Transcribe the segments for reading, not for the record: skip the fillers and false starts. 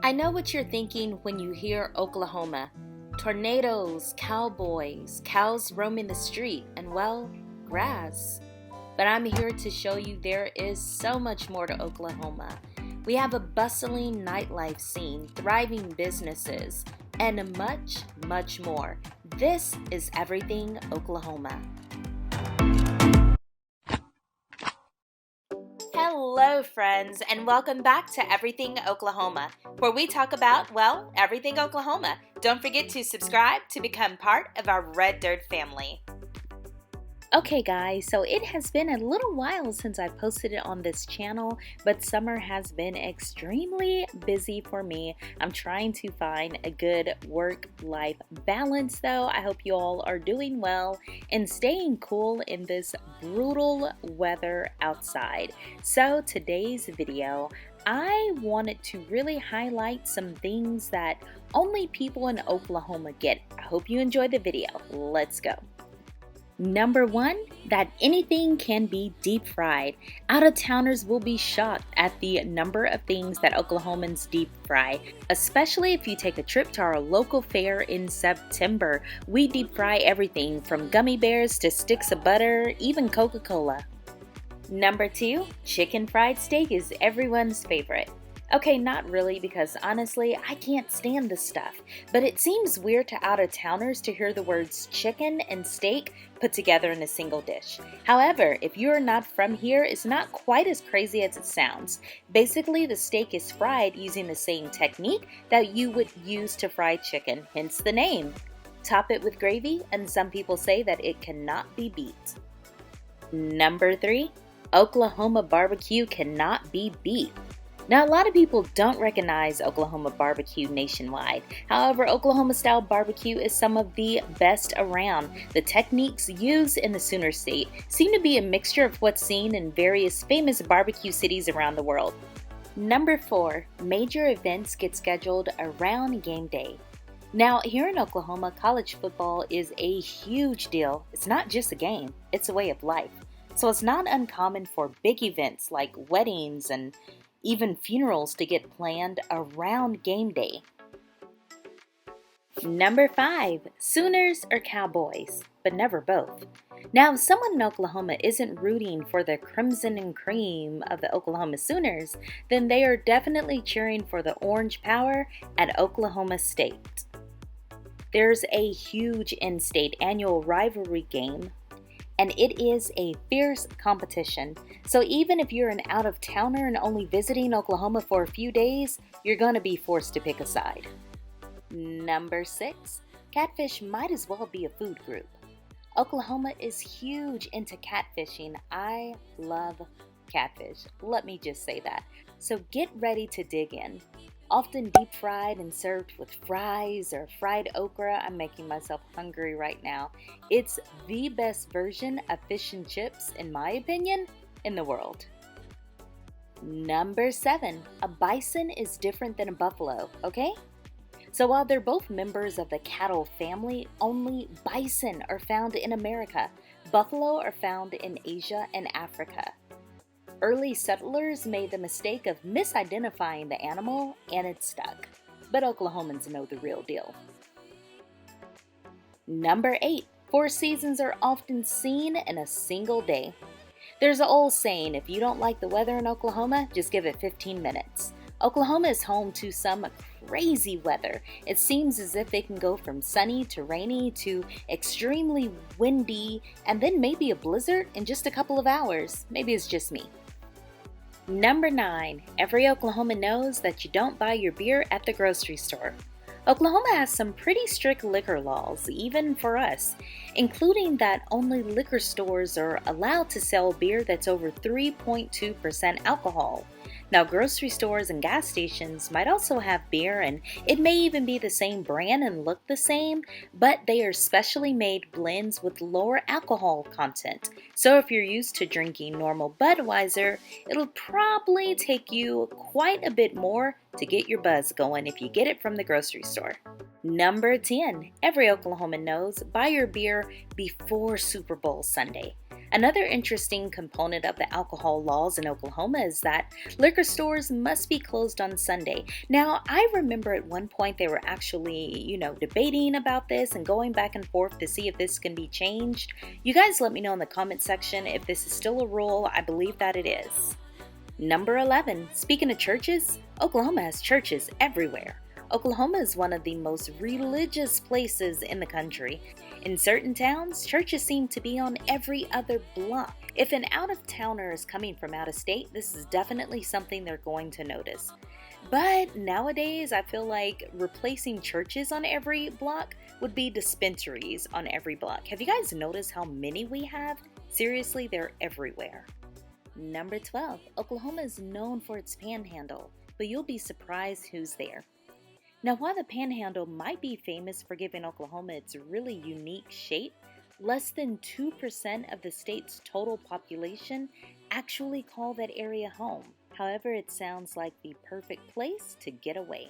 I know what you're thinking when you hear Oklahoma. Tornadoes, cowboys, cows roaming the street, and well, grass. But I'm here to show you there is so much more to Oklahoma. We have a bustling nightlife scene, thriving businesses, and much, much more. This is Everything Oklahoma. Hello, friends, and welcome back to Everything Oklahoma, where we talk about, well, everything Oklahoma. Don't forget to subscribe to become part of our Red Dirt family. Okay guys, so it has been a little while since I posted it on this channel, but summer has been extremely busy for me. I'm trying to find a good work-life balance though. I hope you all are doing well and staying cool in this brutal weather outside. So today's video, I wanted to really highlight some things that only people in Oklahoma get. I hope you enjoy the video. Let's go. Number one, that anything can be deep fried. Out-of-towners will be shocked at the number of things that Oklahomans deep fry, especially if you take a trip to our local fair in September. We deep fry everything from gummy bears to sticks of butter, even Coca-Cola. Number two, chicken fried steak is everyone's favorite. Okay, not really, because honestly, I can't stand this stuff, but it seems weird to out-of-towners to hear the words chicken and steak put together in a single dish. However, if you're not from here, it's not quite as crazy as it sounds. Basically, the steak is fried using the same technique that you would use to fry chicken, hence the name. Top it with gravy, and some people say that it cannot be beat. Number three, Oklahoma barbecue cannot be beat. Now, a lot of people don't recognize Oklahoma barbecue nationwide. However, Oklahoma-style barbecue is some of the best around. The techniques used in the Sooner State seem to be a mixture of what's seen in various famous barbecue cities around the world. Number four, major events get scheduled around game day. Now, here in Oklahoma, college football is a huge deal. It's not just a game, it's a way of life. So it's not uncommon for big events like weddings and even funerals to get planned around game day. Number five, Sooners or Cowboys, but never both. Now, if someone in Oklahoma isn't rooting for the crimson and cream of the Oklahoma Sooners, then they are definitely cheering for the Orange Power at Oklahoma State. There's a huge in-state annual rivalry game, and it is a fierce competition. So even if you're an out-of-towner and only visiting Oklahoma for a few days, you're going to be forced to pick a side. Number six, catfish might as well be a food group. Oklahoma is huge into catfishing. I love catfish. Let me just say that. So get ready to dig in. Often deep fried and served with fries or fried okra. I'm making myself hungry right now. It's the best version of fish and chips, in my opinion, in the world. Number seven, a bison is different than a buffalo, okay? So while they're both members of the cattle family, only bison are found in America. Buffalo are found in Asia and Africa. Early settlers made the mistake of misidentifying the animal, and it stuck. But Oklahomans know the real deal. Number eight, 4 seasons are often seen in a single day. There's an old saying, if you don't like the weather in Oklahoma, just give it 15 minutes. Oklahoma is home to some crazy weather. It seems as if it can go from sunny to rainy to extremely windy, and then maybe a blizzard in just a couple of hours. Maybe it's just me. Number 9, every Oklahoman knows that you don't buy your beer at the grocery store. Oklahoma has some pretty strict liquor laws, even for us, including that only liquor stores are allowed to sell beer that's over 3.2% alcohol. Now, grocery stores and gas stations might also have beer, and it may even be the same brand and look the same, but they are specially made blends with lower alcohol content. So if you're used to drinking normal Budweiser, it'll probably take you quite a bit more to get your buzz going if you get it from the grocery store. Number 10, every Oklahoman knows, buy your beer before Super Bowl Sunday. Another interesting component of the alcohol laws in Oklahoma is that liquor stores must be closed on Sunday. Now, I remember at one point they were actually, debating about this and going back and forth to see if this can be changed. You guys let me know in the comment section if this is still a rule. I believe that it is. Number 11, speaking of churches, Oklahoma has churches everywhere. Oklahoma is one of the most religious places in the country. In certain towns, churches seem to be on every other block. If an out-of-towner is coming from out of state, this is definitely something they're going to notice. But nowadays, I feel like replacing churches on every block would be dispensaries on every block. Have you guys noticed how many we have? Seriously, they're everywhere. Number 12, Oklahoma is known for its Panhandle, but you'll be surprised who's there. Now, while the Panhandle might be famous for giving Oklahoma its really unique shape, less than 2% of the state's total population actually call that area home. However, it sounds like the perfect place to get away.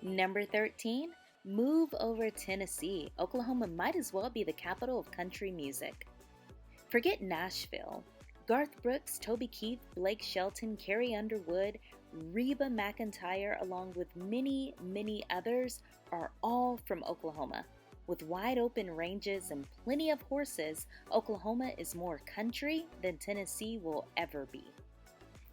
Number 13, move over Tennessee. Oklahoma might as well be the capital of country music. Forget Nashville. Garth Brooks, Toby Keith, Blake Shelton, Carrie Underwood, Reba McEntire, along with many, many others, are all from Oklahoma. With wide open ranges and plenty of horses, Oklahoma is more country than Tennessee will ever be.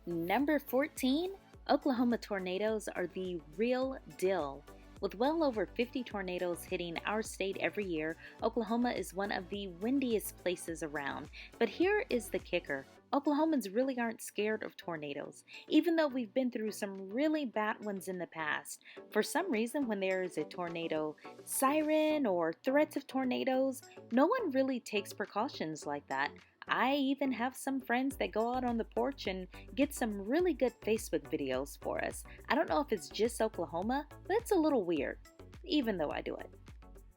Number 14, Oklahoma tornadoes are the real deal. With well over 50 tornadoes hitting our state every year, Oklahoma is one of the windiest places around. But here is the kicker. Oklahomans really aren't scared of tornadoes, even though we've been through some really bad ones in the past. For some reason, when there is a tornado siren or threats of tornadoes, no one really takes precautions like that. I even have some friends that go out on the porch and get some really good Facebook videos for us. I don't know if it's just Oklahoma, but it's a little weird, even though I do it.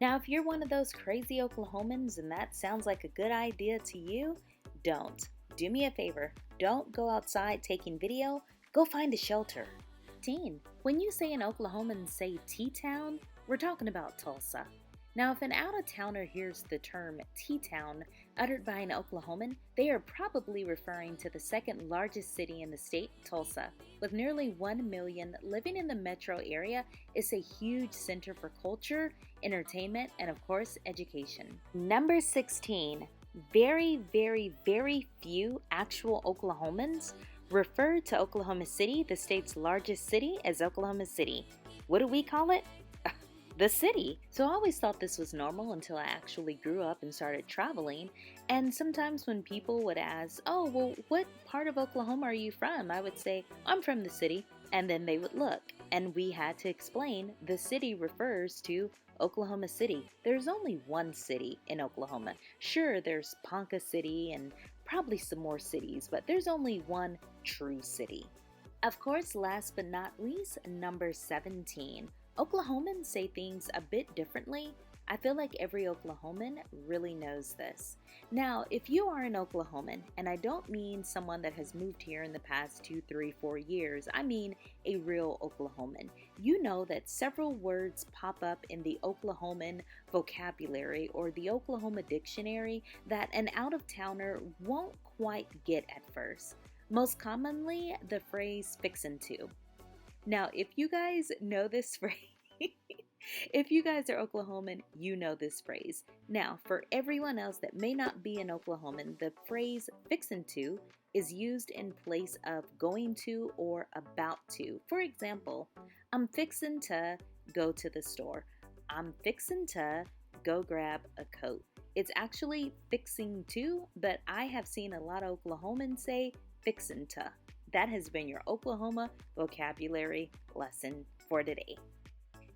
Now, if you're one of those crazy Oklahomans and that sounds like a good idea to you, don't. Do me a favor, don't go outside taking video, go find a shelter. When you say an Oklahoman say T-Town, we're talking about Tulsa. Now, if an out-of-towner hears the term T-Town uttered by an Oklahoman, they are probably referring to the second largest city in the state, Tulsa. With nearly 1 million living in the metro area, it's a huge center for culture, entertainment, and of course, education. Number 16, very, very, very few actual Oklahomans refer to Oklahoma City, the state's largest city, as Oklahoma City. What do we call it? The city. So I always thought this was normal until I actually grew up and started traveling. And sometimes when people would ask, oh, well, what part of Oklahoma are you from? I would say, I'm from the city. And then they would look. And we had to explain the city refers to Oklahoma City. There's only one city in Oklahoma. Sure, there's Ponca City and probably some more cities, but there's only one true city. Of course, last but not least, number 17. Oklahomans say things a bit differently. I feel like every Oklahoman really knows this. Now, if you are an Oklahoman, and I don't mean someone that has moved here in the past 2, 3, 4 years, I mean a real Oklahoman, you know that several words pop up in the Oklahoman vocabulary or the Oklahoma dictionary that an out-of-towner won't quite get at first. Most commonly, the phrase fixin' to. Now, if you guys know this phrase, if you guys are Oklahoman, you know this phrase. Now, for everyone else that may not be an Oklahoman, the phrase fixin' to is used in place of going to or about to. For example, I'm fixin' to go to the store. I'm fixin' to go grab a coat. It's actually fixing to, but I have seen a lot of Oklahomans say fixin' to. That has been your Oklahoma vocabulary lesson for today.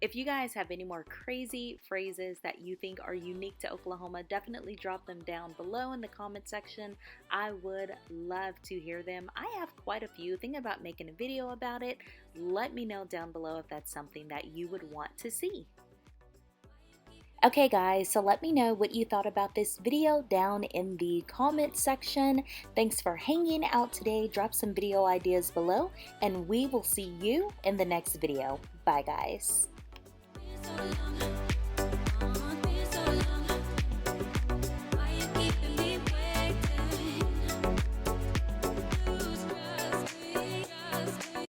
If you guys have any more crazy phrases that you think are unique to Oklahoma, definitely drop them down below in the comment section. I would love to hear them. I have quite a few. Think about making a video about it. Let me know down below if that's something that you would want to see. Okay guys, so let me know what you thought about this video down in the comment section. Thanks for hanging out today. Drop some video ideas below, and we will see you in the next video. Bye guys.